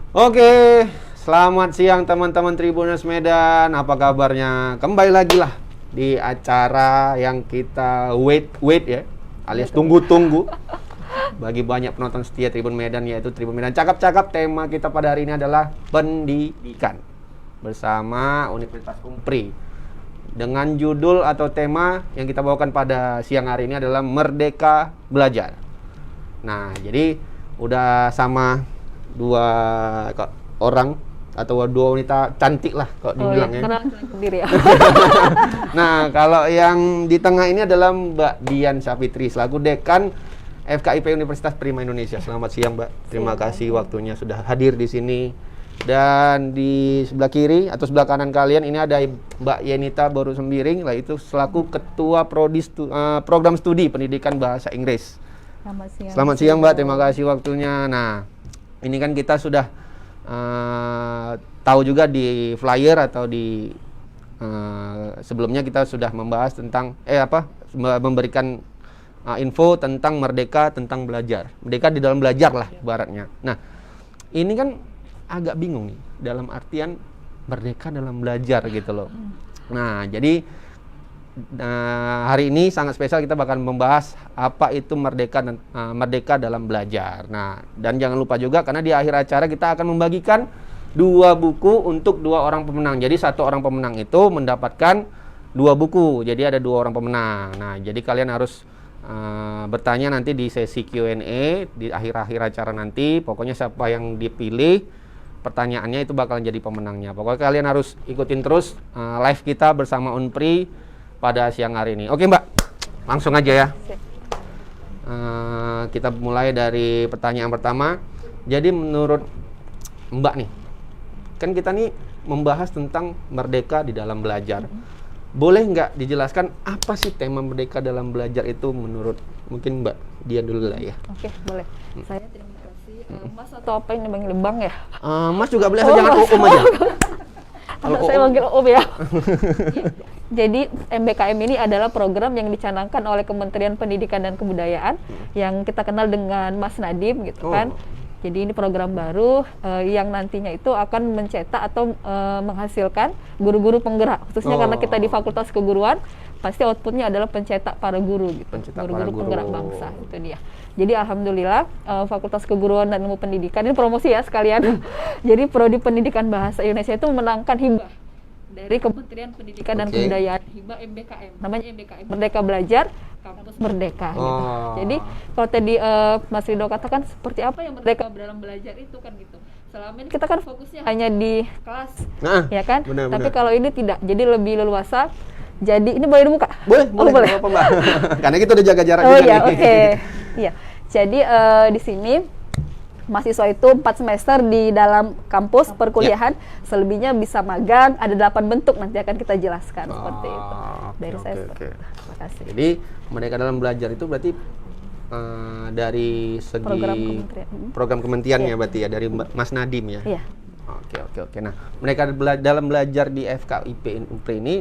Oke, selamat siang teman-teman Tribuners Medan. Apa kabarnya? Kembali lagi lah di acara yang kita wait ya, alias tunggu-tunggu. Bagi banyak penonton setia Tribun Medan, yaitu Tribun Medan Cakap-Cakap. Tema kita pada hari ini adalah pendidikan bersama Universitas Umpri. Dengan judul atau tema yang kita bawakan pada siang hari ini adalah Merdeka Belajar. Nah, jadi udah sama dua orang atau dua wanita cantik lah kalau dibilang ya. Karena sendiri ya. Nah, kalau yang di tengah ini adalah Mbak Dian Syafitri selaku Dekan FKIP Universitas Prima Indonesia. Selamat siang, Mbak. Terima kasih waktunya sudah hadir di sini. Dan di sebelah kiri atau sebelah kanan kalian ini ada Mbak Yenita Boru Sembiring, lah itu selaku Ketua Prodi Program Studi Pendidikan Bahasa Inggris. Selamat siang, Mbak. Terima kasih waktunya. Nah, ini kan kita sudah tahu juga di flyer atau di sebelumnya kita sudah membahas tentang memberikan info tentang merdeka, tentang belajar. Merdeka di dalam belajar lah ibaratnya. Nah, ini kan agak bingung nih dalam artian merdeka dalam belajar gitu loh. Nah, jadi hari ini sangat spesial, kita bakal membahas apa itu merdeka dan merdeka dalam belajar. Nah, dan jangan lupa juga karena di akhir acara kita akan membagikan 2 buku untuk 2 orang pemenang. Jadi 1 orang pemenang itu mendapatkan 2 buku. Jadi ada 2 orang pemenang. Nah, jadi kalian harus bertanya nanti di sesi Q&A di akhir-akhir acara nanti. Pokoknya siapa yang dipilih pertanyaannya itu bakalan jadi pemenangnya. Pokoknya kalian harus ikutin terus live kita bersama Unpri pada siang hari ini. Oke, Mbak, langsung aja ya. Kita mulai dari pertanyaan pertama. Jadi menurut Mbak nih, kan kita nih membahas tentang merdeka di dalam belajar. Boleh nggak dijelaskan apa sih tema merdeka dalam belajar itu menurut mungkin Mbak Dian dulu lah ya? Oke, boleh. Saya terima kasih. Mas atau apa yang dipanggil Bang ya? Mas juga boleh, jangan Om aja. Kalau saya manggil Om ya. Jadi MBKM ini adalah program yang dicanangkan oleh Kementerian Pendidikan dan Kebudayaan yang kita kenal dengan Mas Nadiem gitu kan. Jadi ini program baru yang nantinya itu akan mencetak atau menghasilkan guru-guru penggerak, khususnya karena kita di Fakultas Keguruan, pasti outputnya adalah pencetak para guru gitu, guru-guru penggerak bangsa, itu dia. Jadi alhamdulillah Fakultas Keguruan dan Ilmu Pendidikan, ini promosi ya sekalian. Jadi Prodi Pendidikan Bahasa Indonesia itu memenangkan hibah dari Kementerian Pendidikan dan Kebudayaan, hibah MBKM, namanya MBKM Merdeka Belajar Kampus Merdeka gitu. Jadi kalau tadi Mas Rido katakan seperti apa yang merdeka dalam belajar itu kan gitu. Selama ini kita kan fokusnya hanya di kelas, ya kan? Tapi kalau ini tidak, jadi lebih leluasa. Jadi ini boleh dibuka? Boleh. Apa, Mbak? Karena kita udah jaga jarak juga iya, nih. Oke. Iya. Jadi di sini mahasiswa itu 4 semester di dalam kampus perkuliahan, selebihnya bisa magang, ada 8 bentuk nanti akan kita jelaskan seperti itu. Dari saya. Terima kasih. Jadi merdeka dalam belajar itu berarti dari segi program kementeriannya berarti ya, dari Mas Nadiem ya. Iya. Oke. Nah, mereka dalam belajar di FKIP Umpri ini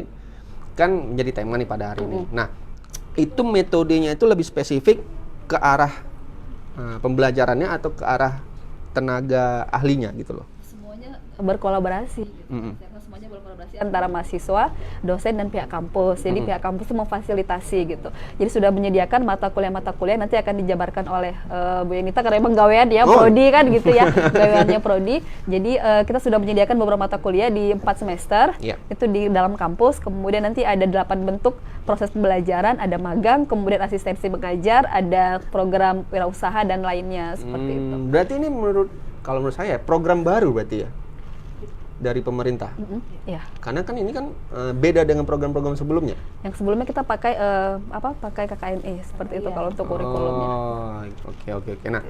kan menjadi tema nih pada hari ini. Nah, itu metodenya itu lebih spesifik ke arah pembelajarannya atau ke arah tenaga ahlinya gitu loh? Semuanya berkolaborasi. Semuanya berkolaborasi antara mahasiswa, dosen dan pihak kampus. Jadi pihak kampus itu memfasilitasi gitu. Jadi sudah menyediakan mata kuliah nanti akan dijabarkan oleh Bu Yenita karena emang gawean ya prodi kan gitu ya. Gaweannya prodi. Jadi kita sudah menyediakan beberapa mata kuliah di 4 semester. Itu di dalam kampus. Kemudian nanti ada 8 bentuk proses pembelajaran, ada magang, kemudian asistensi mengajar, ada program wirausaha dan lainnya seperti itu. Berarti ini kalau menurut saya program baru berarti ya dari pemerintah. Iya. Karena kan ini kan beda dengan program-program sebelumnya. Yang sebelumnya kita pakai pakai KKNE seperti itu kalau untuk kurikulumnya. Oke. Nah,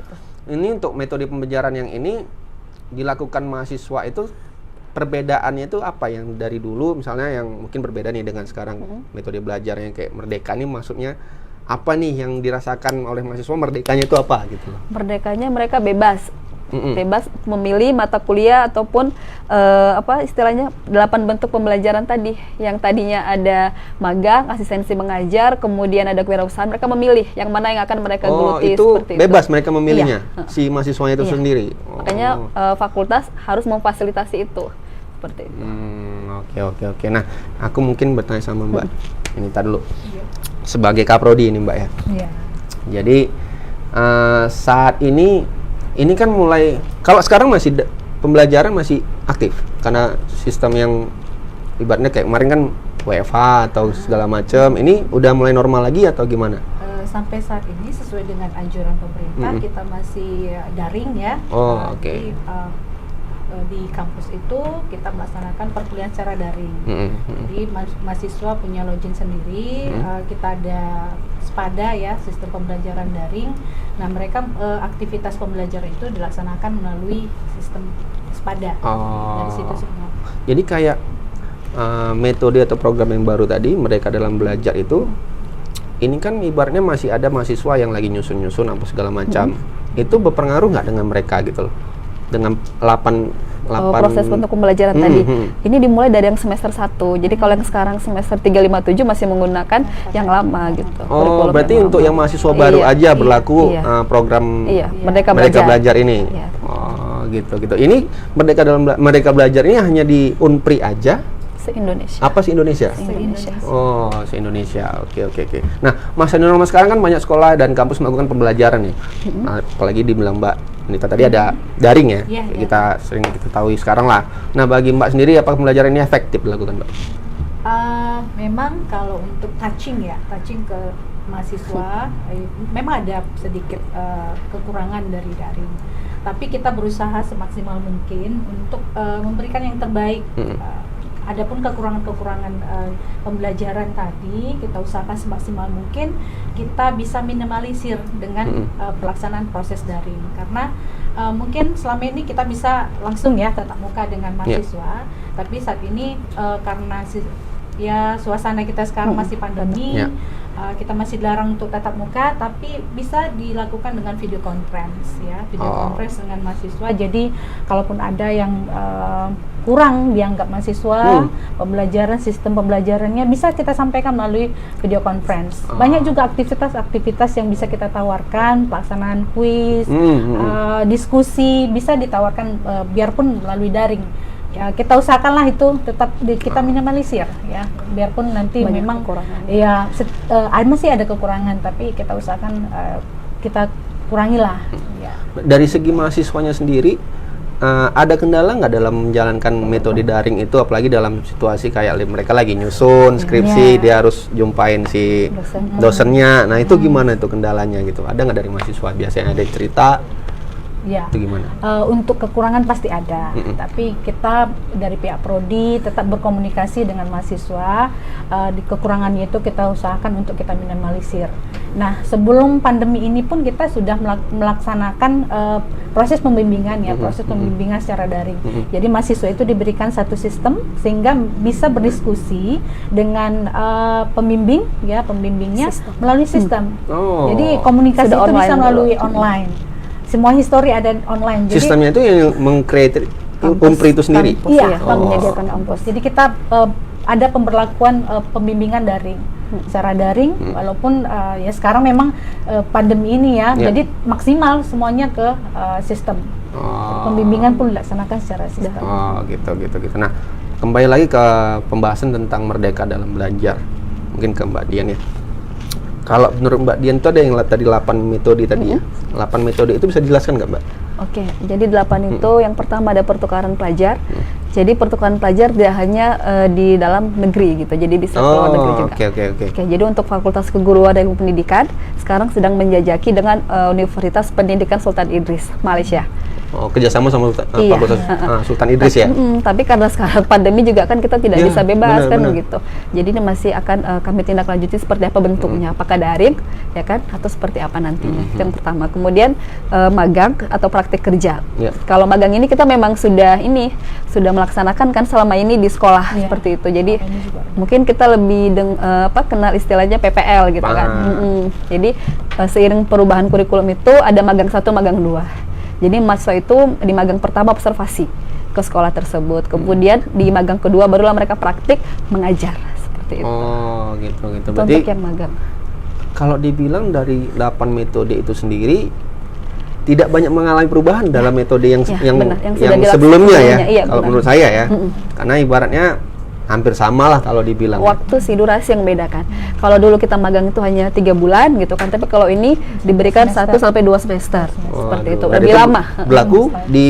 ini untuk metode pembelajaran yang ini dilakukan mahasiswa itu perbedaannya itu apa yang dari dulu misalnya yang mungkin berbeda nih dengan sekarang metode belajar yang kayak merdeka ini, maksudnya apa nih yang dirasakan oleh mahasiswa merdekanya itu apa gitu loh? Merdekanya mereka bebas bebas memilih mata kuliah ataupun apa istilahnya 8 bentuk pembelajaran tadi, yang tadinya ada magang, asistensi mengajar, kemudian ada kewirausahaan, mereka memilih yang mana yang akan mereka geluti itu seperti bebas itu. mereka memilihnya, Iya. si mahasiswanya itu Iya. sendiri. Makanya fakultas harus memfasilitasi itu seperti itu. Oke. Nah, aku mungkin bertanya sama Mbak. Ini tadi dulu. Sebagai kaprodi ini Mbak ya. Iya. Jadi saat ini kan mulai, kalau sekarang masih pembelajaran masih aktif karena sistem yang ibaratnya kayak kemarin kan WFH atau segala macam. Ini udah mulai normal lagi atau gimana? Sampai saat ini sesuai dengan anjuran pemerintah kita masih daring ya. Oh, oke. Jadi, di kampus itu kita melaksanakan perkuliahan secara daring. Jadi mahasiswa punya login sendiri, kita ada SPADA ya, sistem pembelajaran daring. Nah mereka aktivitas pembelajaran itu dilaksanakan melalui sistem SPADA. Dari situ semua. Jadi kayak metode atau program yang baru tadi mereka dalam belajar itu, ini kan ibaratnya masih ada mahasiswa yang lagi nyusun apa segala macam. Itu berpengaruh nggak dengan mereka gitu loh? Dengan 8 proses untuk pembelajaran tadi. Ini dimulai dari yang semester 1. Jadi kalau yang sekarang semester 357 masih menggunakan yang lama gitu. Oh, berarti untuk yang mahasiswa baru aja berlaku program Merdeka Belajar ini. Iya. Oh, gitu. Ini Merdeka Belajar ini hanya di Unpri aja? Se-Indonesia. Apa sih Indonesia? Se-Indonesia. Oh, se-Indonesia. Oke. Nah, masa normal sekarang kan banyak sekolah dan kampus melakukan pembelajaran nih. Nah, apalagi dibilang Mbak Nita tadi ada daring ya. Iya. Kita sering ketahui sekarang lah. Nah, bagi Mbak sendiri apakah pembelajaran ini efektif dilakukan, Mbak? Memang kalau untuk touching ke mahasiswa, memang ada sedikit kekurangan dari daring. Tapi kita berusaha semaksimal mungkin untuk memberikan yang terbaik. Adapun kekurangan-kekurangan pembelajaran tadi kita usahakan semaksimal mungkin kita bisa minimalisir dengan pelaksanaan proses daring, karena mungkin selama ini kita bisa langsung ya tatap muka dengan mahasiswa, tapi saat ini karena suasana kita sekarang masih pandemi, kita masih dilarang untuk tatap muka, tapi bisa dilakukan dengan video conference ya, conference dengan mahasiswa. Jadi kalaupun ada yang kurang dianggap mahasiswa, sistem pembelajarannya bisa kita sampaikan melalui video conference. Banyak juga aktivitas yang bisa kita tawarkan, pelaksanaan kuis, diskusi bisa ditawarkan biarpun melalui daring. Ya, kita usahakanlah itu tetap kita minimalisir ya, biarpun nanti banyak memang kekurangan. Ya masih ada kekurangan, tapi kita usahakan kita kurangilah ya. Dari segi mahasiswanya sendiri, ada kendala nggak dalam menjalankan metode daring itu, apalagi dalam situasi kayak mereka lagi nyusun skripsi, dia harus jumpain si dosennya. Nah, itu gimana itu kendalanya gitu? Ada nggak dari mahasiswa? Biasanya ada cerita. Ya. Itu gimana? Untuk kekurangan pasti ada, tapi kita dari pihak prodi tetap berkomunikasi dengan mahasiswa. Di kekurangannya itu kita usahakan untuk kita minimalisir. Nah, sebelum pandemi ini pun kita sudah melaksanakan proses pembimbingan ya, proses pembimbingan secara daring. Jadi mahasiswa itu diberikan satu sistem sehingga bisa berdiskusi dengan pembimbingnya melalui sistem. Jadi komunikasi itu bisa melalui online. Semua history ada online. Jadi sistemnya itu yang meng-create Unpri itu sendiri? Iya, menyediakan kampus. Jadi kita ada pemberlakuan pembimbingan daring, secara daring, walaupun ya sekarang memang pandemi ini ya, jadi maksimal semuanya ke sistem. Pembimbingan pun dilaksanakan secara sistem. Gitu. Nah, kembali lagi ke pembahasan tentang merdeka dalam belajar. Mungkin ke Mbak Dian ya. Kalau menurut Mbak Dian itu ada yang tadi 8 metode tadi ya. 8 metode itu bisa dijelaskan nggak, Mbak? Oke, jadi 8 itu yang pertama ada pertukaran pelajar. Jadi pertukaran pelajar tidak hanya di dalam negeri gitu, jadi bisa keluar negeri juga. Oke, jadi untuk Fakultas Keguruan dan Pendidikan sekarang sedang menjajaki dengan Universitas Pendidikan Sultan Idris, Malaysia. Oh, kerjasama sama Fakultas Sultan Idris ya? Tapi karena sekarang pandemi juga kan kita tidak bisa bebas benar. gitu. Jadi ini masih akan kami tindak lanjuti seperti apa bentuknya, apakah daring ya kan, atau seperti apa nantinya. Itu yang pertama. Kemudian magang atau praktik kerja. Kalau magang ini kita memang sudah melaksanakan kan selama ini di sekolah seperti itu. Jadi mungkin kita lebih kenal istilahnya PPL gitu kan. Jadi seiring perubahan kurikulum itu ada magang 1, magang 2. Jadi mahasiswa itu di magang pertama observasi ke sekolah tersebut, kemudian di magang kedua barulah mereka praktik mengajar seperti itu. Oh, gitu. Itu Berarti untuk yang magang. kalau dibilang dari 8 metode itu sendiri tidak banyak mengalami perubahan dalam metode yang Ya, benar, yang sudah yang dilakukan sebelumnya ya. sebelumnya, iya, Kalau benar. menurut saya ya. Karena ibaratnya hampir sama lah kalau dibilang. Waktu sih, durasi yang membedakan. Kalau dulu kita magang itu hanya 3 bulan gitu kan, tapi kalau ini diberikan 1 sampai 2 semester. Seperti itu, Dan lebih itu lama. berlaku di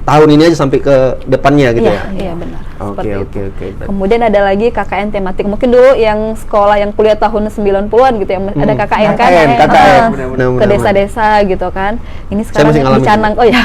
tahun ini aja sampai ke depannya gitu Iya, ya. iya benar. Oke, Seperti oke, itu. oke. Kemudian ada lagi KKN tematik. Mungkin dulu yang sekolah yang kuliah tahun 90-an gitu ya, ada KKN kan. KKN, ke benar. desa-desa gitu kan. Ini sekarang masih ngalamin dicanang. Oh ya.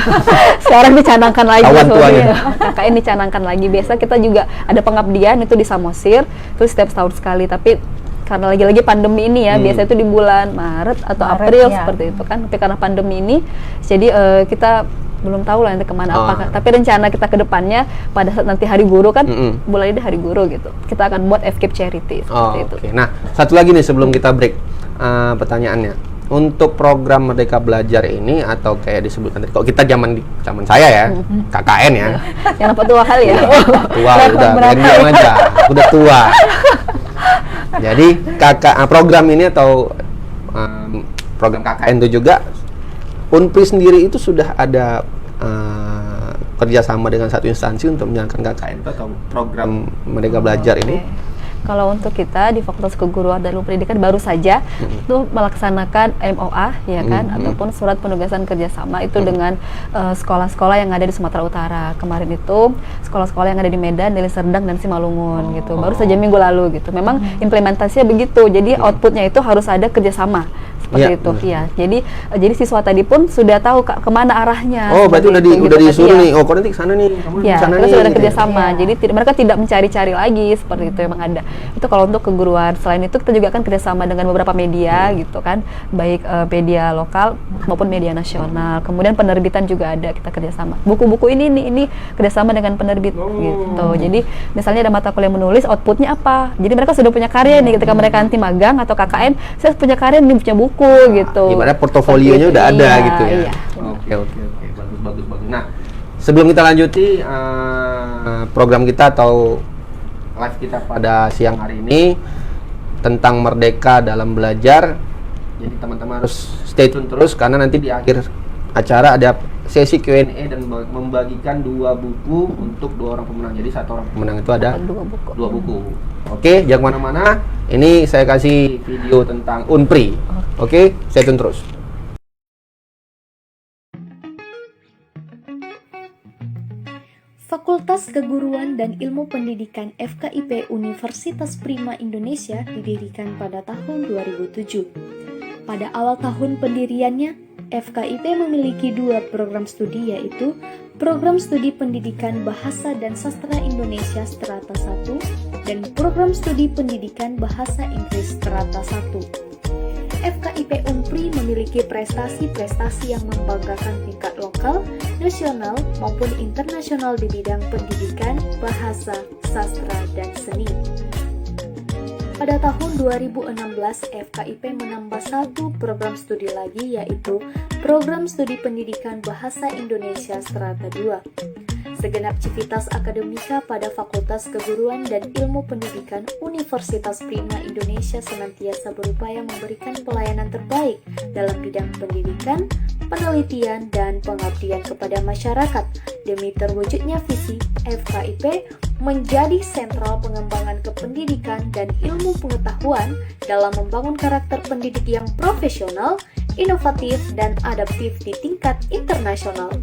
Sekarang dicanangkan lagi. Kawan tuanya. Iya. KKN dicanangkan lagi. Biasa kita juga ada pengabdian itu di Samosir, itu setiap setahun sekali, tapi karena lagi-lagi pandemi ini ya, biasa itu di bulan Maret atau Maret, April ya. seperti itu kan. Tapi karena pandemi ini, jadi kita belum tahu lah nanti kemana Oh. apa. Tapi rencana kita ke depannya pada saat nanti hari guru kan, Mm-mm. bulan ini hari guru gitu, kita akan buat FKIP charity seperti itu. Oke. Nah, satu lagi nih sebelum kita break pertanyaannya. Untuk program Merdeka Belajar ini atau kayak disebutkan tadi, kok kita zaman saya ya, KKN ya. Yang apa tua kali ya? Tua udah, diam aja. Udah tua. Jadi program ini atau program KKN itu juga Unpri sendiri itu sudah ada kerjasama dengan satu instansi untuk menjalankan KKN itu atau program Merdeka Belajar ini. Kalau untuk kita di Fakultas Keguruan dan Ilmu Pendidikan baru saja itu melaksanakan MOA ya kan, ataupun surat penugasan kerjasama itu dengan sekolah-sekolah yang ada di Sumatera Utara. Kemarin itu sekolah-sekolah yang ada di Medan, Deli Serdang dan Simalungun gitu. Baru saja minggu lalu gitu. Memang implementasinya begitu. Jadi outputnya itu harus ada kerjasama seperti Iya, itu. benar. Iya. Jadi siswa tadi pun sudah tahu kemana arahnya. Oh, berarti seperti itu, udah gitu kan. disuruh Iya. nih. Oh, kau nanti ke sana nih, kamu Ya, ke sana kita nih. sudah ada gitu ya. kerjasama. Iya. Jadi mereka tidak mencari-cari lagi seperti itu, memang ada. Itu kalau untuk keguruan. Selain itu kita juga akan kerjasama dengan beberapa media gitu kan, baik media lokal maupun media nasional. Kemudian penerbitan juga ada, kita kerjasama. Buku-buku ini kerjasama dengan penerbit gitu. Jadi misalnya ada mata kuliah menulis, outputnya apa? Jadi mereka sudah punya karya nih ketika mereka nanti magang atau KKN, saya punya karya nih, punya buku gitu. Ibaratnya portofolionya udah ada Iya, gitu ya. Iya. Oke. Bagus. Nah, sebelum kita lanjuti program kita atau live kita pada siang hari ini tentang merdeka dalam belajar. Jadi teman-teman harus stay tune terus karena nanti di akhir acara ada sesi Q&A dan membagikan 2 buku untuk 2 orang pemenang. Jadi 1 orang pemenang itu ada 2 buku. Oke, jangan kemana-mana. Ini saya kasih video tentang Unpri. Oke, stay tune terus. Fakultas Keguruan dan Ilmu Pendidikan FKIP Universitas Prima Indonesia didirikan pada tahun 2007. Pada awal tahun pendiriannya, FKIP memiliki 2 program studi, yaitu Program Studi Pendidikan Bahasa dan Sastra Indonesia Strata 1 dan Program Studi Pendidikan Bahasa Inggris Strata 1. FKIP Unpri memiliki prestasi-prestasi yang membanggakan tingkat lokal, nasional, maupun internasional di bidang pendidikan, bahasa, sastra, dan seni. Pada tahun 2016, FKIP menambah 1 program studi lagi, yaitu Program Studi Pendidikan Bahasa Indonesia Strata 2. Segenap civitas akademika pada Fakultas Keguruan dan Ilmu Pendidikan Universitas Prima Indonesia senantiasa berupaya memberikan pelayanan terbaik dalam bidang pendidikan, penelitian, dan pengabdian kepada masyarakat demi terwujudnya visi FKIP menjadi sentral pengembangan kependidikan dan ilmu pengetahuan dalam membangun karakter pendidik yang profesional, inovatif, dan adaptif di tingkat internasional.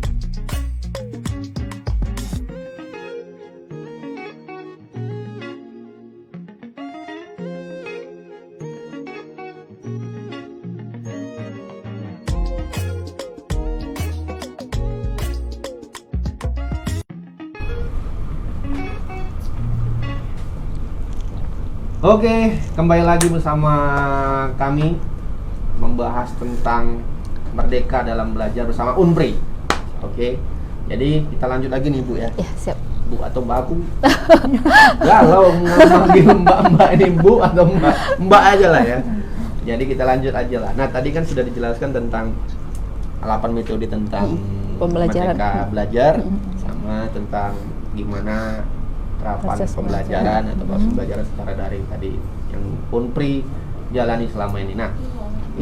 Oke, kembali lagi bersama kami membahas tentang merdeka dalam belajar bersama Unpri. Oke, jadi kita lanjut lagi nih Bu ya. Ya, siap. Bu atau Mbak aku? Galau manggil Mbak ini Bu atau Mbak aja lah ya. Jadi kita lanjut aja lah. Nah tadi kan sudah dijelaskan tentang 8 metode tentang pembelajaran. Merdeka Belajar sama tentang gimana terapan Proses pembelajaran atau proses pembelajaran secara daring tadi yang Unpri jalani selama ini. Nah,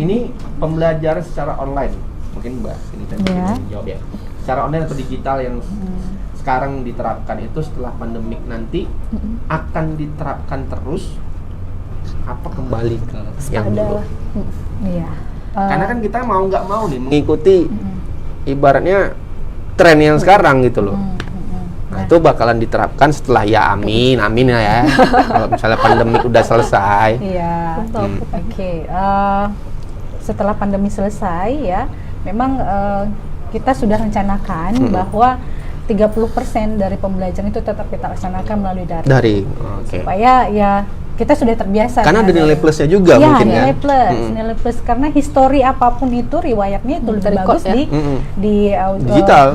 ini pembelajaran secara online. Mungkin Mbak ini tadi jawab ya. Secara online atau digital yang sekarang diterapkan itu setelah pandemik nanti akan diterapkan terus apa kembali ke yang dulu? Iya. Karena kan kita mau nggak mau nih mengikuti ibaratnya tren yang sekarang gitu loh. Nah, itu bakalan diterapkan setelah ya amin ya. Kalau misalnya pandemi udah selesai. Iya. Oke. Setelah pandemi selesai ya, memang kita sudah rencanakan bahwa 30% dari pembelajaran itu tetap kita laksanakan melalui daring. Oke. Supaya ya kita sudah terbiasa. Karena ada nilai plusnya juga ya, mungkin nilai kan. nilai plus karena histori apapun itu riwayatnya itu lebih bagus ya? di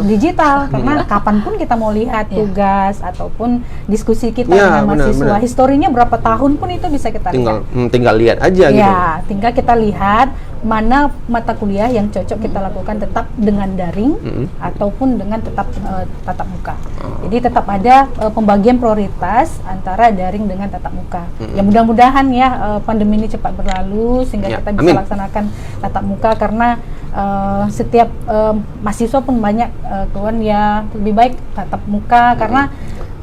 digital karena kapanpun kita mau lihat tugas ataupun diskusi kita dengan mahasiswa, historinya berapa tahun pun itu bisa kita lihat. Tinggal lihat aja gitu. Ya, tinggal kita lihat mana mata kuliah yang cocok kita lakukan tetap dengan daring ataupun dengan tetap tatap muka. Jadi tetap ada pembagian prioritas antara daring dengan tatap muka. Ya mudah-mudahan ya pandemi ini cepat berlalu sehingga kita bisa laksanakan tatap muka karena setiap mahasiswa pun banyak kawan ya lebih baik tatap muka karena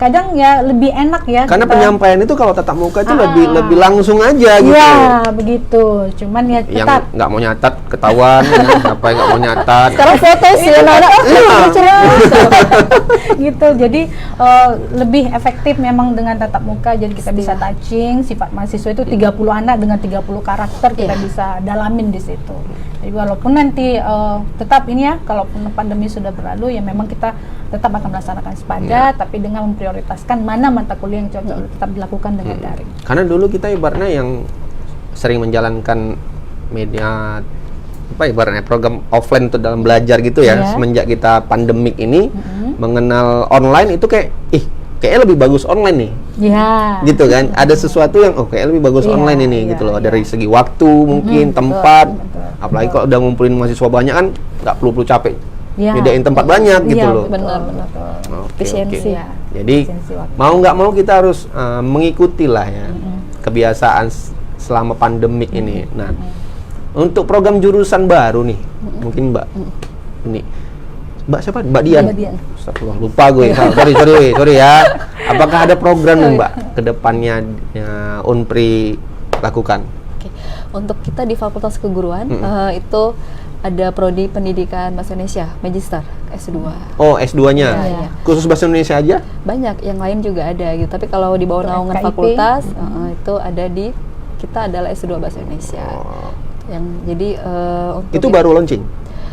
kadang ya lebih enak ya. Karena penyampaian itu kalau tatap muka itu lebih langsung aja gitu. Iya, begitu. Cuman ya tetap yang nggak mau nyatat ketahuan, apa yang nggak mau nyatat. Sekarang foto sih gitu. Jadi lebih efektif memang dengan tatap muka. Jadi kita bisa touching sifat mahasiswa itu 30 anak dengan 30 karakter kita bisa dalamin di situ. Jadi walaupun nanti tetap ini ya kalau pandemi sudah berlalu ya memang kita tetap akan melaksanakan sepada tapi dengan memprioritaskan mana mata kuliah yang cocok tetap dilakukan dengan daring. Karena dulu kita ibaratnya yang sering menjalankan media apa ibaratnya program offline untuk dalam belajar gitu ya semenjak kita pandemik ini mengenal online itu kayaknya lebih bagus online nih. Gitu kan. Ada sesuatu yang kayak lebih bagus online ini gitu loh. Dari segi waktu mungkin tempat. Apalagi kalau udah ngumpulin mahasiswa banyak kan nggak perlu capek. Nyediain tempat banyak gitu loh. Benar. Efisiensi. Jadi mau nggak mau kita harus mengikuti lah ya kebiasaan selama pandemik ini. Nah, untuk program jurusan baru nih, mungkin Mbak siapa? Mbak Dian. Astagfirullah, lupa gue. Sorry ya. Apakah ada program nih Mbak kedepannya Unpri lakukan? Oke. Untuk kita di Fakultas Keguruan itu ada prodi pendidikan bahasa Indonesia, Magister S2. Oh, S2-nya. Ya. Khusus bahasa Indonesia aja? Banyak, yang lain juga ada gitu. Tapi kalau di bawah naungan fakultas itu ada kita adalah S2 bahasa Indonesia. Yang jadi untuk itu baru launching.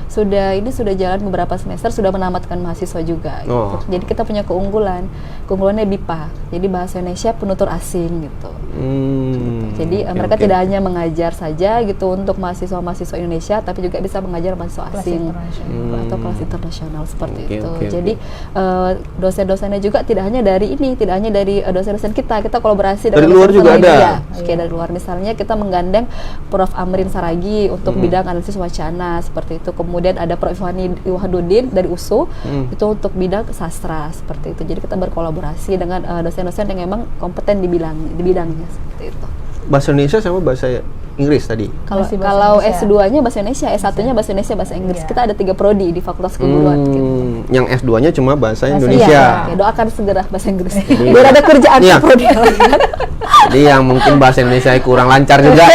Sudah jalan beberapa semester, sudah menamatkan mahasiswa juga gitu. Jadi kita punya keunggulannya BIPA, jadi bahasa Indonesia penutur asing gitu. Jadi mereka tidak hanya mengajar saja gitu untuk mahasiswa Indonesia, tapi juga bisa mengajar mahasiswa asing atau kelas internasional seperti itu. Jadi dosen-dosennya juga tidak hanya dari dosen-dosen kita kolaborasi dari luar juga ada. Dari luar misalnya kita menggandeng Prof. Amrin Saragi untuk bidang analisis wacana seperti itu. Kemudian ada Prof. Wahyudin dari USU itu untuk bidang sastra seperti itu. Jadi kita berkolaborasi dengan dosen-dosen yang memang kompeten di bidangnya seperti itu. Bahasa Indonesia sama bahasa Inggris tadi. Kalau S2-nya bahasa Indonesia, S1-nya bahasa Indonesia, bahasa Inggris. Kita ada 3 prodi di Fakultas Keguruan gitu. Yang S2-nya cuma bahasa Indonesia. Oke, doakan segera bahasa Inggris. Biar ada kerjaan prodi. Jadi yang mungkin bahasa Indonesia kurang lancar juga.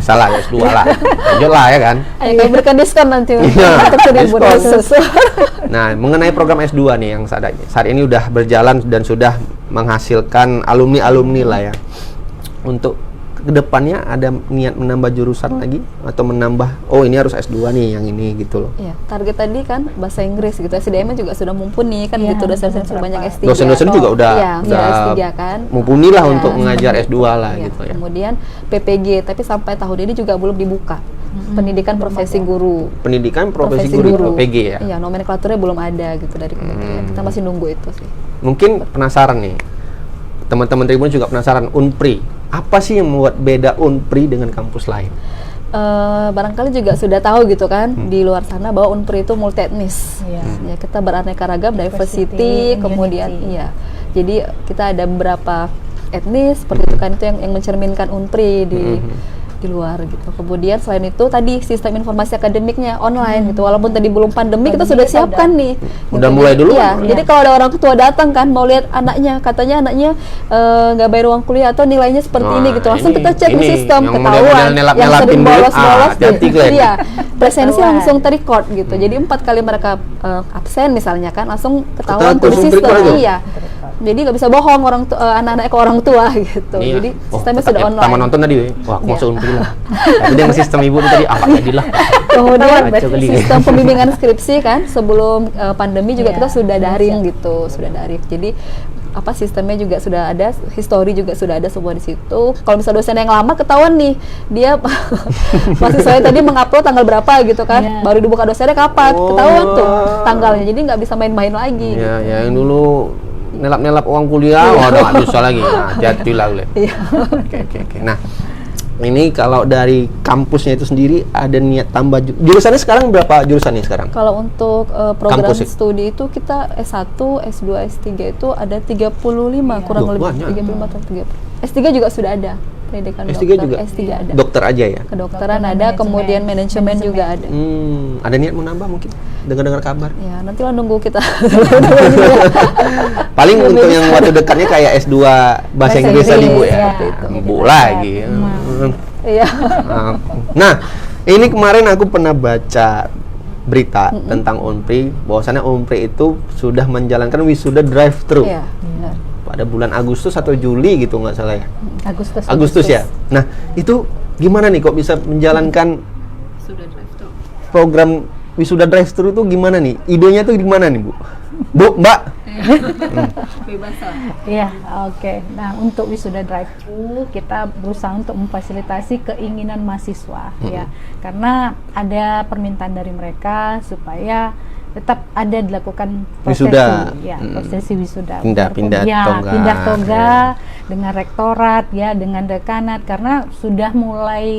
Salah S2 lah. Lanjut lah ya kan. Ayo kami berikan diskon nanti untuk diskon. Nah, mengenai program S2 nih yang saat ini udah berjalan dan sudah menghasilkan alumni-alumni lah ya. Untuk kedepannya ada niat menambah jurusan lagi atau menambah ini harus S2 nih yang ini gitu loh. Iya, target tadi kan bahasa Inggris gitu. SDM juga sudah mumpuni kan gitu, dosen-dosen sudah banyak S3. Dosen-dosen juga udah S3 kan. Mumpuni lah untuk mengajar S2 lah gitu ya. Kemudian PPG, tapi sampai tahun ini juga belum dibuka. Pendidikan profesi guru. Pendidikan profesi guru PPG ya. Iya, nomenklaturnya belum ada gitu dari kementerian. Kita masih nunggu itu sih. Mungkin penasaran nih. Teman-teman Tribun juga penasaran Unpri. Apa sih yang membuat beda Unpri dengan kampus lain? barangkali juga sudah tahu gitu kan di luar sana bahwa Unpri itu multi etnis. Ya, kita beraneka ragam, diversity, kemudian unity. iya. Jadi kita ada beberapa etnis seperti itu kan, itu yang mencerminkan Unpri di luar gitu. Kemudian selain itu tadi sistem informasi akademiknya online gitu. Walaupun tadi belum pandemi, kita sudah siapkan nih. Udah gitu. mulai dulu. Iya. Jadi kalau ada orang tua datang kan mau lihat anaknya, katanya anaknya nggak bayar uang kuliah atau nilainya seperti Wah, ini gitu. Langsung ini- kita cek di ini sistem, yang ketahuan. model-model Yang nelap-nelapin sering dulu, bolos-bolos hati-hati, Glenn. iya. Presensi Ketahuan. langsung ter-record gitu. Jadi 4 kali mereka absen misalnya kan, langsung ketahuan Ketahuan tuh di langsung sistem. ter-record aja? Iya. Jadi nggak bisa bohong orang anak-anak ke orang tua gitu. Iya. Jadi Oh, sistemnya tetap sudah ya, online. Taman nonton tadi, wah aku Iya. masuk Unpri lah. Tapi dengan sistem ibu itu tadi, apa jadilah. Kemudian Kacau kali. sistem pembimbingan skripsi kan sebelum pandemi juga Iya, kita sudah daring siap. gitu, sudah daring. Jadi apa sistemnya juga sudah ada, history juga sudah ada semua di situ. Kalau misalnya dosen yang lama ketahuan nih, dia mahasiswa tadi mengupload tanggal berapa gitu kan, Iya. baru dibuka dosennya kapan, Oh. ketahuan tuh tanggalnya. Jadi nggak bisa main-main lagi. Ya, ya yang dulu nelap-nelap uang kuliah, waduh nggak bisa lagi. Nah, jadilah Glenn. Iya. Oke. Nah, ini kalau dari kampusnya itu sendiri ada niat tambah jurusannya sekarang berapa jurusan nih sekarang? Kalau untuk program Kampus ya? studi itu kita S1, S2, S3 itu ada 35 kurang Duh, lebih banyak. 35 atau 30. S3 juga sudah ada. Pendidikan S3 dokter. juga? S3 ada. Dokter aja ya? Kedokteran Dokter ada, dan kemudian manajemen juga ada. Ada niat mau nambah mungkin? Dengar-dengar kabar. Ya, nantilah nunggu kita. Paling untuk yang waktu dekatnya kayak S2 bahasa Inggris tadi Bu ya. Iya, Bu lagi. Iya. Nah, ini kemarin aku pernah baca berita tentang Unpri, bahwasannya Unpri itu sudah menjalankan wisuda drive-thru Iya, benar. pada bulan Agustus atau Juli gitu nggak salah ya. Agustus. Agustus ya. Nah, itu gimana nih kok bisa menjalankan program wisuda drive-thru itu gimana nih? Idenya tuh gimana nih, Bu? Bu, Mbak? Iya, oke. Nah, untuk wisuda drive-thru kita berusaha untuk memfasilitasi keinginan mahasiswa ya. Karena ada permintaan dari mereka supaya tetap ada dilakukan prosesi Wisuda. ya, prosesi wisuda. Pindah Ya, toga. pindah toga Ya. dengan rektorat ya, dengan dekanat karena sudah mulai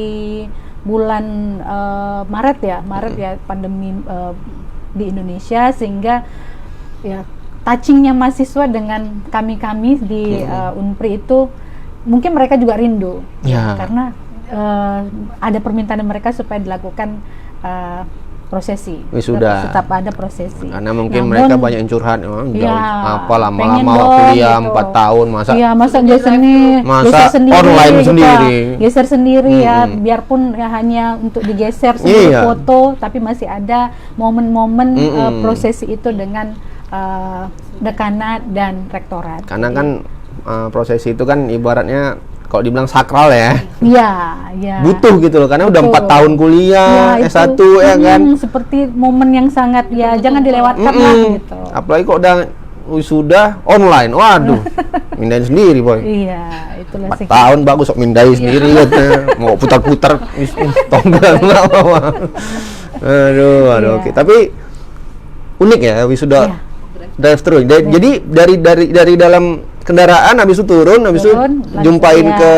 bulan Maret ya pandemi di Indonesia, sehingga ya touchingnya mahasiswa dengan kami di Unpri itu mungkin mereka juga rindu Ya. karena ada permintaan mereka supaya dilakukan prosesi, Wisuda. tetap ada prosesi. Karena mungkin Namun, mereka banyak yang curhat, ya, apa pengen lama-lama dong, kuliah gitu. 4 tahun masa Iya, masa geser online gitu, sendiri. geser sendiri ya, biarpun ya hanya untuk digeser Iya. foto, tapi masih ada momen-momen prosesi itu dengan dekanat dan rektorat. karena kan prosesi itu kan ibaratnya kalau dibilang sakral ya, Iya, iya. butuh gitu loh, karena udah Betul. 4 tahun kuliah, Ya, S1 itu, ya kan. seperti momen yang sangat ya jangan dilewatkan lah gitu. Apalagi kok udah wisuda online, waduh, mindahin sendiri boy. Iya, itulah 4 sih. tahun bagus kok mindahin sendiri katanya. Mau putar-putar tombol nggak apa-apa. Aduh, Iya. oke. Tapi unik ya wisuda Iya. drive-thru. Jadi dari dalam kendaraan habis itu turun, habis itu Turun, langsung jumpain ya, ke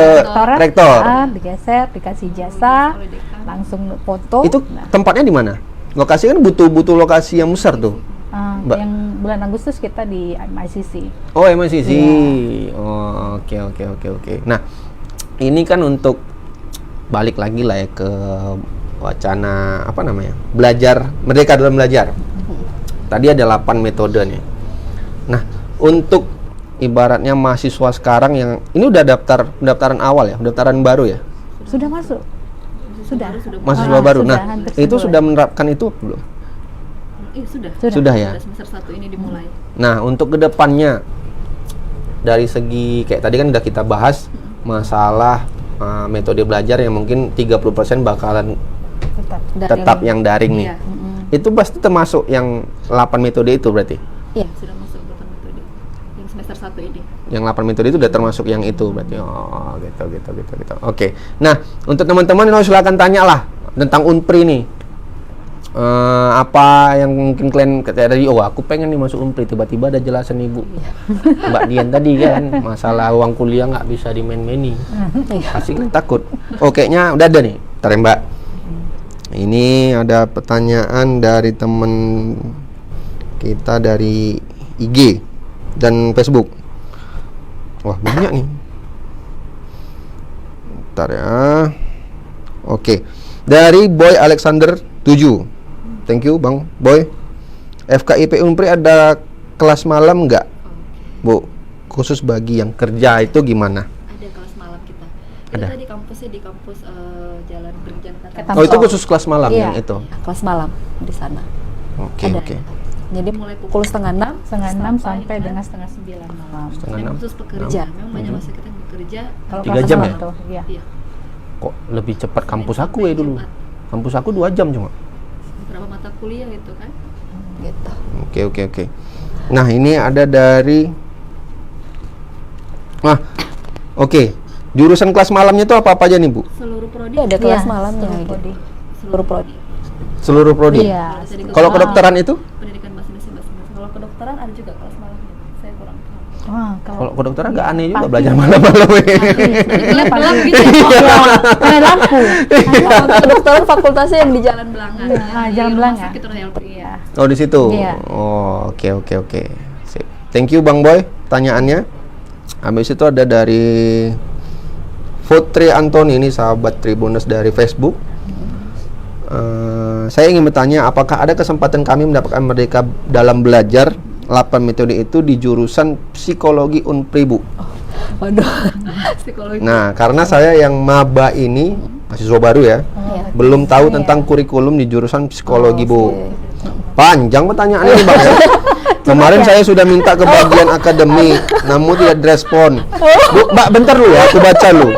rektor. digeser, dikasih jasa, langsung foto. Itu tempatnya di mana? Lokasi kan butuh lokasi yang besar tuh. Mbak. Yang bulan Agustus kita di MICC. Oh, MICC. Iya. Oh, oke. Nah, ini kan untuk balik lagi lah ya ke wacana apa namanya? Belajar merdeka dalam belajar. Tadi ada 8 metode nih. Nah, untuk ibaratnya mahasiswa sekarang yang ini udah pendaftaran awal ya, pendaftaran baru ya. Sudah masuk. Sudah. Mahasiswa baru. Sudah, Nah, hampir itu sebulan. sudah menerapkan itu belum? Sudah ya. Semester 1 ini dimulai. Nah, untuk kedepannya dari segi kayak tadi kan udah kita bahas masalah metode belajar yang mungkin 30% bakalan tetap yang daring nih. Iya. Itu pasti termasuk yang 8 metode itu berarti. Iya. Sudah masuk 8 metode. Yang semester 1 ini. Yang 8 metode itu udah termasuk yang itu berarti. Oh, gitu. Oke. Nah, untuk teman-teman silakan tanya lah tentang Unpri nih. Apa yang mungkin kalian kayak tadi, oh aku pengen nih masuk Unpri, tiba-tiba ada jelasan Ibu Mbak Dian tadi kan, masalah uang kuliah nggak bisa dimain-maini. Pasti kalian takut. Oh, kayaknya udah ada nih. Ntar ya, Mbak. Ini ada pertanyaan dari temen kita dari IG dan Facebook. Wah, banyak nih. Bentar ya. Oke. Dari Boy Alexander 7. Thank you Bang Boy. FKIP Unpri ada kelas malam nggak, Bu? Khusus bagi yang kerja itu gimana? Ada kelas malam kita. Ada. Kita di kampusnya di kampus Jalan Berjalan Ketam- Oh, itu khusus kelas malam Iya. yang itu. Kelas malam di sana. Oke, Ada. oke. Jadi mulai pukul setengah 6 setengah 6 sampai dengan setengah 9 malam. Setengah Dan 6. khusus pekerja. Memang banyak masa kita yang bekerja. Kalau 3 kelas jam malam ya? tuh, iya. Iya. Kok lebih cepat kampus aku Sampai ya dulu. Jumat. Kampus aku 2 jam cuma. Beberapa mata kuliah gitu kan. gitu. Oke, oke, oke. Nah, ini ada dari oke. Jurusan kelas malamnya itu apa aja nih, Bu? Seluruh prodi. Ada kelas Iya, malamnya seluruh gitu. prodi. Seluruh prodi. Seluruh prodi. Iya. Kalau kedokteran itu? Pendidikan bahasa Indonesia bahasa Inggris. Kalau kedokteran ada juga kelas malamnya. Saya kurang paham. Wah, Kalau kedokteran agak aneh juga pagi. belajar malam-malam. Gelap gitu ya. Karena lampu. Kalau kedokteran fakultasnya yang di Jalan Belangan. Jalan Belanga. Sakit Royal. Iya. Oh, di situ. Iya. Oh, oke, oke, oke. Sip. Thank you Bang Boy pertanyaannya. Habis itu ada dari Putri Antoni, ini sahabat Tribuners dari Facebook. Saya ingin bertanya, apakah ada kesempatan kami mendapatkan merdeka dalam belajar 8 metode itu di jurusan psikologi Unpri, Bu? Waduh. Psikologi. Nah, karena saya yang maba ini mahasiswa baru ya, belum tahu tentang kurikulum di jurusan psikologi, Bu. Panjang pertanyaannya nih, Bang. Kemarin saya sudah minta ke bagian akademik, namun tidak direspon. Bu, Mbak, bentar dulu ya, aku baca lu.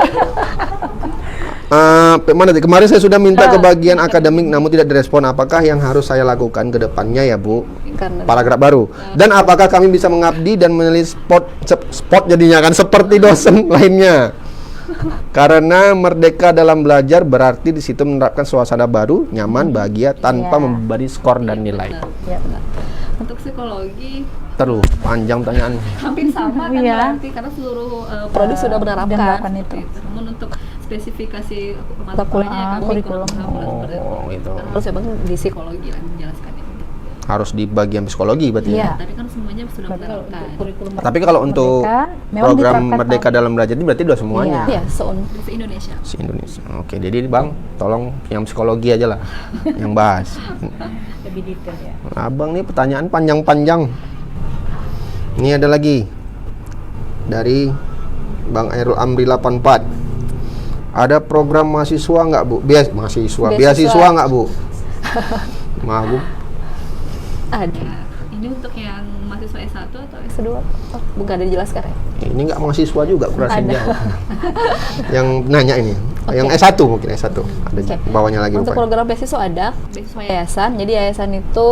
Mana tadi? Kemarin saya sudah minta ke bagian akademik, namun tidak direspon. Apakah yang harus saya lakukan ke depannya ya, Bu? Karena Paragraf baru. Dan apakah kami bisa mengabdi dan meneliti spot jadinya kan seperti dosen lainnya? Karena merdeka dalam belajar berarti di situ menerapkan suasana baru, nyaman, bahagia tanpa membebani skor dan nilai. Iya, benar. Untuk psikologi Terus panjang pertanyaan. hampir sama kan Iya. berarti karena seluruh prodi sudah menerapkan. menerapkan itu. Namun untuk spesifikasi Mata kuliah, kami kurikulum. kurang paham lah seperti itu. Oh, gitu. Harus memang di Psikologi lah menjelaskan ini. Harus di bagian psikologi berarti Iya. ya. Tapi kan semuanya sudah Berarti kalau menerapkan. untuk kurikulum Tapi kalau untuk Merdeka, memang program diterapkan Merdeka dalam Belajar ini berarti udah semuanya. Iya, Se Indonesia. Si Indonesia. Oke, jadi Bang, tolong yang psikologi aja lah yang bahas. lebih detail ya. Abang nih pertanyaan panjang-panjang. Ini ada lagi dari Bang Airul Amri 84. Ada program mahasiswa nggak, Bu? Beasiswa nggak, Bu? Maaf, Bu. ada. Ini untuk yang mahasiswa S1 atau S2? Kedua, bukan ada dijelaskan ya? Ini nggak mahasiswa juga, kurang Ada. jawab. Yang nanya ini, yang S1 mungkin S1. Ada Oke. bawahnya lagi Untuk rupanya. program beasiswa ada beasiswa yayasan. Jadi yayasan itu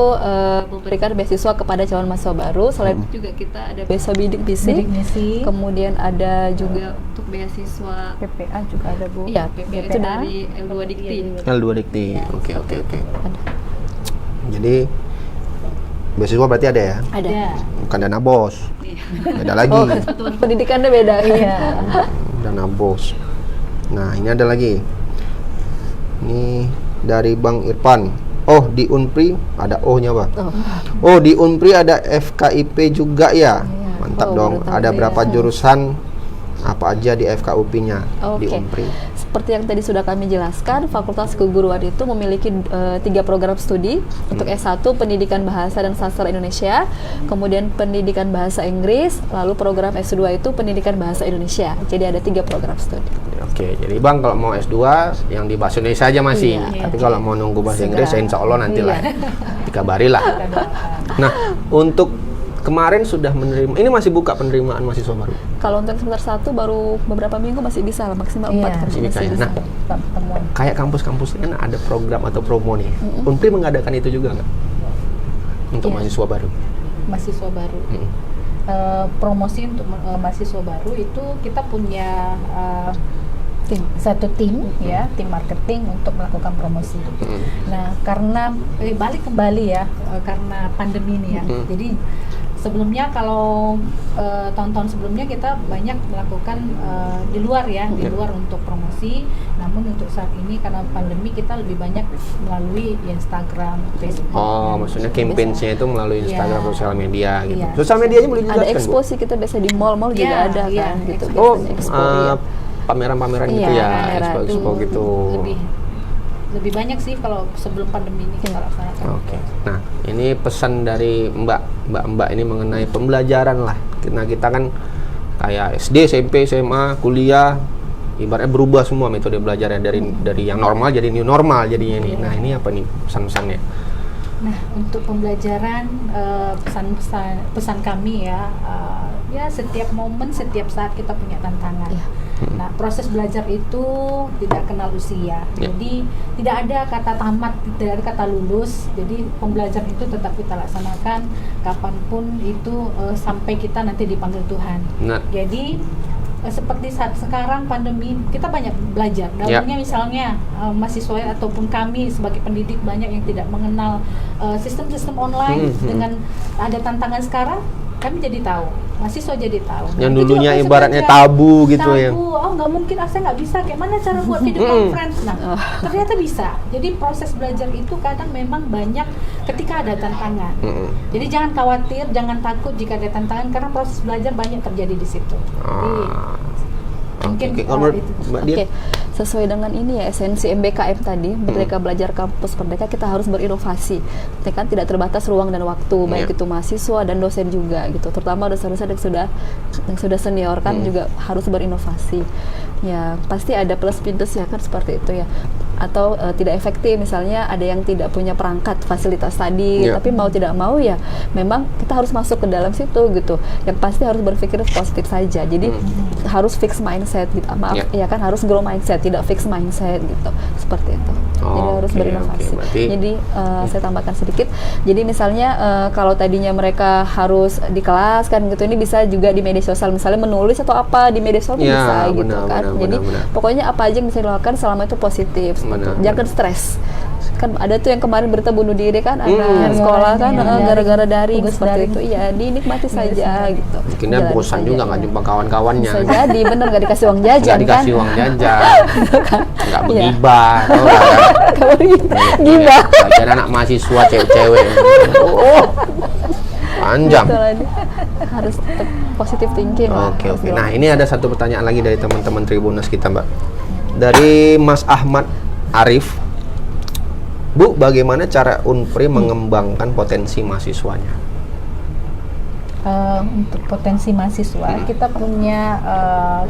memberikan beasiswa kepada calon mahasiswa baru. Selain itu juga kita ada beasiswa bidik misi. Bidik misi, Kemudian ada juga Juga untuk beasiswa PPA juga ada, Bu. iya, PPA itu PPA. dari L2 Dikti. L2 Dikti. Oke. Jadi beasiswa berarti ada ya? Ada. Bukan dana bos. Iya. Beda lagi. Oh, pendidikannya beda. Iya. Dana bos. Nah, ini ada lagi. Ini dari Bang Irfan. Oh, di Unpri ada O-nya, Pak. Oh, di Unpri ada FKIP juga ya. Mantap Oh, dong. baru tahu Ada deh. berapa jurusan apa aja di FKUP-nya di Oke. Unpri? Seperti yang tadi sudah kami jelaskan, Fakultas Keguruan itu memiliki 3 program studi. Untuk S1 Pendidikan Bahasa dan Sastra Indonesia, kemudian Pendidikan Bahasa Inggris, lalu program S2 itu Pendidikan Bahasa Indonesia. Jadi ada 3 program studi. Oke, jadi Bang kalau mau S2 yang di bahasa Indonesia aja masih. Iya. Tapi kalau mau nunggu bahasa Inggris, ya Segera. insya Allah nanti lah. Iya. Dikabari lah. Nah, untuk kemarin sudah menerima, ini masih buka penerimaan mahasiswa baru. Kalau untuk semester 1 baru beberapa minggu masih bisa lah, maksimal 4 Iya. kan Ini masih kayak, bisa. nah, Pertemuan. kayak kampus-kampus kan ada program atau promo nih. Unpri mengadakan itu juga nggak? Untuk Iya. mahasiswa baru. Mahasiswa baru. Mm. Promosi untuk mahasiswa baru itu kita punya Tim. satu tim ya, tim marketing untuk melakukan promosi. Nah, karena balik kembali ya, karena pandemi ini ya. Mm. Jadi Sebelumnya kalau tahun-tahun sebelumnya kita banyak melakukan di luar ya, di luar untuk promosi. Namun untuk saat ini karena pandemi kita lebih banyak melalui Instagram, Facebook. Oh, maksudnya campaign-nya itu melalui Instagram, Iya. sosial media gitu. Iya. Sosial medianya boleh Ada dijelaskan, Bu? expo sih, kita biasa di mall-mall juga Iya, ada iya, kan gitu. expo. Oh, biasanya expo, iya. pameran-pameran gitu Iya, ya, pameran. expo gitu. Lebih banyak sih kalau sebelum pandemi ini kita laksanakan. Oke. Nah, ini pesan dari Mbak ini mengenai pembelajaran lah. Nah, kita kan kayak SD, SMP, SMA, kuliah, ibaratnya berubah semua metode belajarnya dari yang normal jadi new normal jadinya nih. Nah, ini apa nih pesan-pesannya? Nah, untuk pembelajaran pesan kami ya, ya setiap momen, setiap saat kita punya tantangan. Iya. Nah, proses belajar itu tidak kenal usia. Ya. Jadi tidak ada kata tamat, tidak ada kata lulus. Jadi pembelajaran itu tetap kita laksanakan kapanpun itu sampai kita nanti dipanggil Tuhan. Nah, Jadi seperti saat sekarang pandemi kita banyak belajar. Dahulunya misalnya mahasiswa ataupun kami sebagai pendidik banyak yang tidak mengenal sistem-sistem online. Dengan ada tantangan sekarang kami jadi tahu, mahasiswa jadi tahu. yang Itu juga dulunya proses ibaratnya belajar. tabu gitu ya. Oh nggak mungkin, saya nggak bisa. Kayak mana cara buat video conference? Nah, ternyata bisa. Jadi proses belajar itu kadang memang banyak ketika ada tantangan. Jadi jangan khawatir, jangan takut jika ada tantangan karena proses belajar banyak terjadi di situ. Jadi, mungkin Oke, kalau menurut itu. Mbak Dian? Oke, sesuai dengan ini ya esensi MBKM tadi, Merdeka Belajar Kampus Merdeka, kita harus berinovasi. Kita kan tidak terbatas ruang dan waktu, baik itu mahasiswa dan dosen juga gitu. Terutama dosen-dosen yang sudah senior kan juga harus berinovasi. Ya, pasti ada plus minus ya kan seperti itu ya. Atau tidak efektif, misalnya ada yang tidak punya perangkat fasilitas tadi, tapi mau tidak mau ya memang kita harus masuk ke dalam situ gitu. Yang pasti harus berpikir positif saja. Jadi harus fix mindset gitu. Maaf ya kan, harus grow mindset, tidak fix mindset gitu. Seperti itu. Jadi harus berinovasi. Berarti- Jadi saya tambahkan sedikit. Jadi misalnya kalau tadinya mereka harus di kelas kan gitu, ini bisa juga di media sosial, misalnya menulis atau apa di media sosial Ya, bisa gitu benar, kan. benar, Jadi benar. pokoknya apa aja yang bisa dilakukan selama itu positif. Benar, Jangan stres. Kan ada tuh yang kemarin berita bunuh diri kan, anak sekolah kan gara-gara daring tugas seperti daring. itu. Iya, dinikmati saja gitu. Mungkin dia Jalani bosan saja, juga ya. nggak jumpa kawan-kawannya. Bisa jadi, bener nggak dikasih uang jajan Nggak dikasih kan? uang jajan, nggak Iya. begibah, tau nggak kan? Kamu gitu, gibah. Belajar anak mahasiswa cewek-cewek. Oh, panjang. Betul, Adi. Harus tetap positive thinking lah. Oke, Harus oke. grow. Nah, ini ada satu pertanyaan lagi dari teman-teman Tribuners kita, Mbak. Dari Mas Ahmad Arif. Bu, bagaimana cara Unpri mengembangkan potensi mahasiswanya? Untuk potensi mahasiswa, kita punya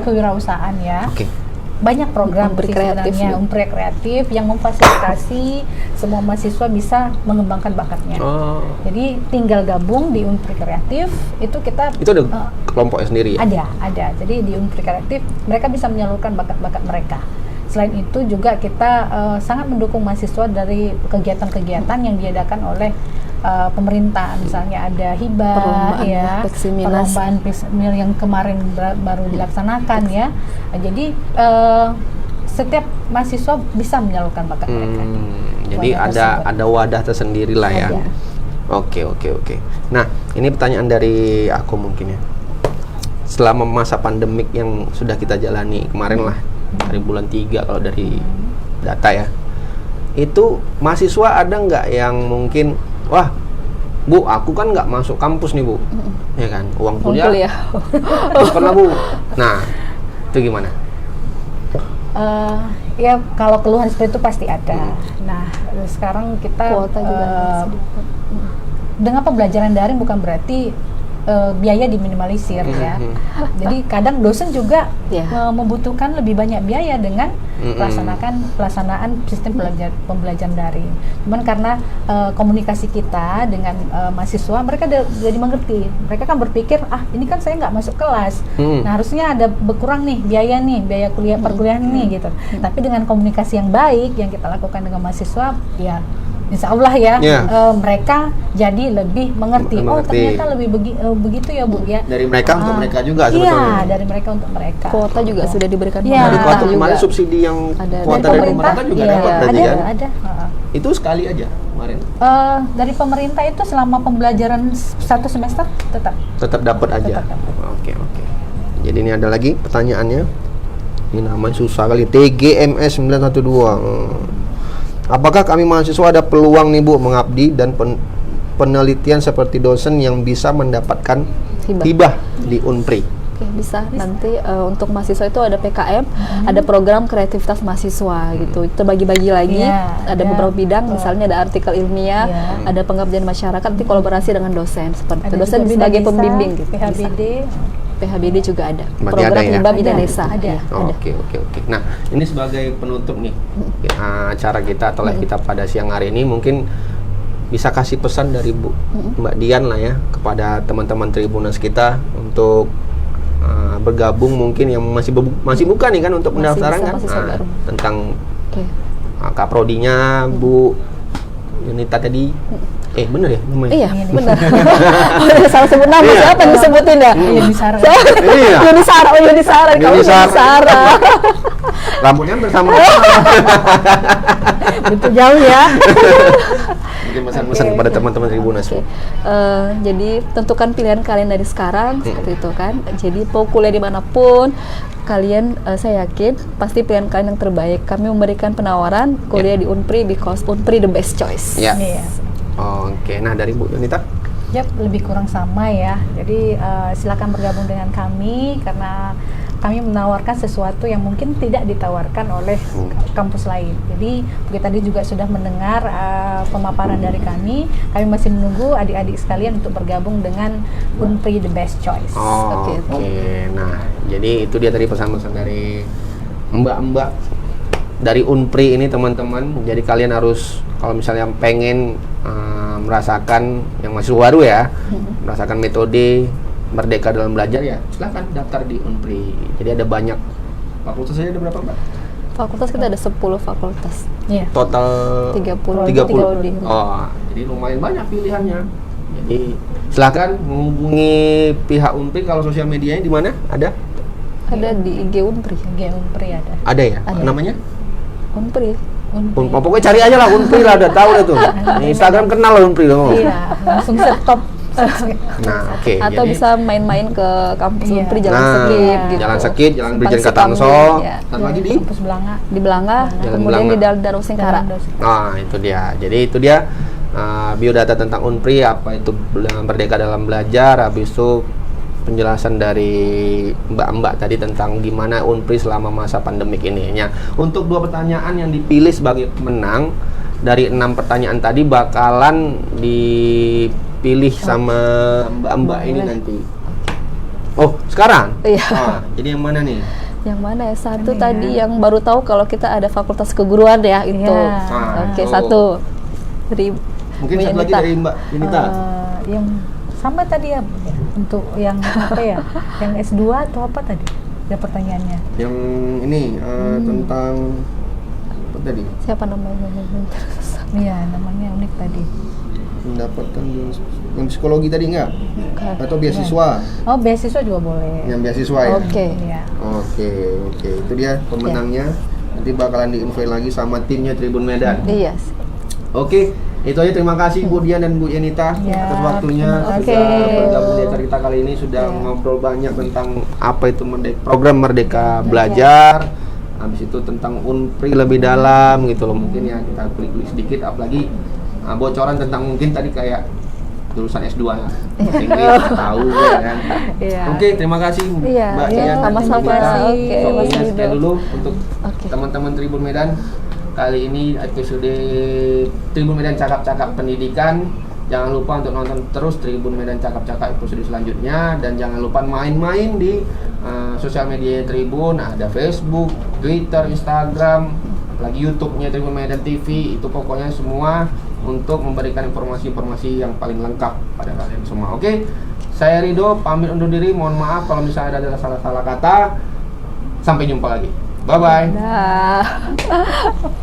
kewirausahaan ya. Oke. Banyak program Unpri sih Kreatif sebenarnya, ya. Unpri Kreatif yang memfasilitasi semua mahasiswa bisa mengembangkan bakatnya. Oh, Jadi tinggal gabung di Unpri Kreatif, itu kita itu ada kelompoknya sendiri ya? ada. Jadi di Unpri Kreatif mereka bisa menyalurkan bakat-bakat mereka. Selain itu juga kita sangat mendukung mahasiswa dari kegiatan-kegiatan yang diadakan oleh pemerintah. Misalnya ada hibah, Perlombaan ya, Peksimilas. perlombaan Peksmil yang kemarin baru dilaksanakan ya. Jadi setiap mahasiswa bisa menyalurkan bakat mereka. Jadi Wadah ada tersebut. wadah tersendiri lah ya. Ada. Oke. Nah, ini pertanyaan dari aku mungkin ya. Selama masa pandemik yang sudah kita jalani kemarin lah, dari bulan 3 kalau dari data ya, itu mahasiswa ada nggak yang mungkin, wah Bu, aku kan nggak masuk kampus nih Bu, ya kan, uang kuliah pernah Bu. Nah, itu gimana? Ya kalau keluhan seperti itu pasti ada. Nah sekarang kita Kuota juga ada. dengan pembelajaran daring bukan berarti biaya diminimalisir ya. Jadi kadang dosen juga membutuhkan lebih banyak biaya dengan pelaksanaan sistem pembelajaran daring. Cuman karena komunikasi kita dengan mahasiswa, mereka jadi mengerti. Mereka kan berpikir, ini kan saya nggak masuk kelas. Nah harusnya ada berkurang nih biaya kuliah perkuliahan nih gitu. Tapi dengan komunikasi yang baik yang kita lakukan dengan mahasiswa, ya Insya Allah ya, Iya. mereka jadi lebih mengerti. Oh Mengerti. ternyata lebih begitu ya Bu ya. Dari mereka untuk mereka juga Iya, sebetulnya. dari mereka untuk mereka. Kuota juga sudah diberikan Iya. Dari kuota pemerintah kemarin juga. subsidi yang Ada. kuota dari pemerintah juga iya, dapat berarti ada, kan? ada. Itu sekali aja kemarin. Dari pemerintah itu selama pembelajaran 1 semester Tetap dapat aja. Tetap dapat. Oke. Jadi ini ada lagi pertanyaannya. Ini namanya susah kali. TGMS 912. Apakah kami mahasiswa ada peluang nih Bu mengabdi dan penelitian seperti dosen yang bisa mendapatkan hibah di Unpri? Oke, bisa. Nanti untuk mahasiswa itu ada PKM, ada program kreativitas mahasiswa gitu. Itu bagi-bagi lagi. Iya, Ada ada. beberapa bidang, misalnya ada artikel ilmiah, Iya. ada pengabdian masyarakat, nanti kolaborasi dengan dosen seperti Ada dosen juga sebagai Bidadesa, pembimbing gitu. PHBD. Bisa. PHBD juga ada. Berarti Program ada ya? hibah Ada, Bidadesa. ada. Iya, ada. Oke. Nah, ini sebagai penutup nih acara kita atau live kita pada siang hari ini, mungkin bisa kasih pesan dari Mbak Dian lah ya kepada teman-teman Tribuners kita untuk bergabung mungkin yang masih buka nih kan untuk Masih pendaftaran bisa kan. mahasiswa baru. Tentang Oke. kaprodinya Bu Yunita tadi. Bener ya namanya? Iya, benar. Oh, salah sebut nama siapa yang disebutin ya? Yuni Sara. Iya. Yuni Sara, oh Yuni Sara, kamu Yuni Yuni Sara. Sara. Rambutnya bersama. Itu jauh ya. Mungkin pesan-pesan kepada teman-teman Tribuners. Oke. Jadi tentukan pilihan kalian dari sekarang seperti itu kan. Jadi mau kuliah dimanapun kalian, saya yakin pasti pilihan kalian yang terbaik. Kami memberikan penawaran kuliah di Unpri because Unpri the best choice. Ya. Iya. Oke. Nah dari Bu Yunita. Yap, lebih kurang sama ya. Jadi silakan bergabung dengan kami karena kami menawarkan sesuatu yang mungkin tidak ditawarkan oleh kampus lain. Jadi kita tadi juga sudah mendengar pemaparan dari kami. Kami masih menunggu adik-adik sekalian untuk bergabung dengan Unpri the best choice. Oke. Nah, jadi itu dia tadi pesan-pesan dari mbak-mbak dari Unpri ini teman-teman. Jadi kalian harus kalau misalnya pengen merasakan yang masih baru ya, merasakan metode merdeka dalam belajar ya, silakan daftar di Unpri. Jadi ada banyak fakultasnya, ada berapa Mbak? Fakultas kita ada 10 fakultas. Iya. Total 30. Oh, jadi lumayan banyak pilihannya. Jadi silakan menghubungi pihak Unpri. Kalau sosial medianya di mana? Ada? Ada di IG Unpri. Unpri ada. Ada ya? Ada. Namanya? Unpri. Pokoknya cari aja lah Unpri lah, udah tahu dah tuh. Di Instagram kenal lah Unpri loh. Iya, langsung stop. Nah, oke. Atau jadi- bisa main-main ke kampus Iya. Unpri Jalan Nah, Sekip gitu. Jalan Sekip, Jalan Simpang Brigjen Sikambi, Katangso. ya. Satu lagi di Kampus Belanga. Di Belanga, Jalan kemudian Belanga. di Darul Singkara. Nah, itu dia. Jadi itu dia biodata tentang Unpri, apa itu merdeka dalam belajar, habis itu penjelasan dari mbak-mbak tadi tentang gimana Unpri selama masa pandemik ini. Ya, untuk 2 pertanyaan yang dipilih sebagai pemenang dari 6 pertanyaan tadi bakalan dipilih sama mbak-mbak ini nanti. Oh, sekarang? Iya. Jadi yang mana nih? Yang mana ya? Satu Ini tadi ya. yang baru tahu kalau kita ada fakultas keguruan ya itu. Iya. Oke, Oh. satu. Dari Mungkin Bu satu lagi Yunita. dari Mbak Yunita. Yang sama tadi ya, Bu, ya. Untuk yang apa ya? Yang S2 atau apa tadi? Ada pertanyaannya. Yang ini tentang apa tadi? Siapa namanya? Iya, namanya unik tadi. Mendapatkan yang psikologi tadi enggak? Bukan. Atau beasiswa? Oh, beasiswa juga boleh. Yang beasiswa ya? Oke. Iya. Oke. Itu dia pemenangnya. Nanti bakalan diinfo lagi sama timnya Tribun Medan. Iya. Oke, itu aja. Terima kasih Bu Dian dan Bu Yunita Ya, atas waktunya terima kasih. sudah bergabung di acara kita kali ini, sudah Ya. ngobrol banyak tentang apa itu program Merdeka Belajar. Habis itu tentang Unpri lebih dalam gitu loh. Mungkin ya kita klik-klik sedikit, apalagi bocoran tentang mungkin tadi kayak jurusan S2 ya. Inggris tahu ya kan. Iya. Oke, terima kasih Iya, Mbak iya, Dian dan tim sama-sama. kita. Oke, So, Mas ya, Rido. sekian dulu untuk Oke. teman-teman Tribun Medan. Kali ini episode Tribun Medan Cakap-Cakap Pendidikan. Jangan lupa untuk nonton terus Tribun Medan Cakap-Cakap episode selanjutnya. Dan jangan lupa main-main di sosial media Tribun. Ada Facebook, Twitter, Instagram, lagi YouTube-nya Tribun Medan TV. Itu pokoknya semua untuk memberikan informasi-informasi yang paling lengkap pada kalian semua. Oke, saya Rido pamit undur diri. Mohon maaf kalau misalnya ada salah-salah kata. Sampai jumpa lagi. Bye-bye. Dah.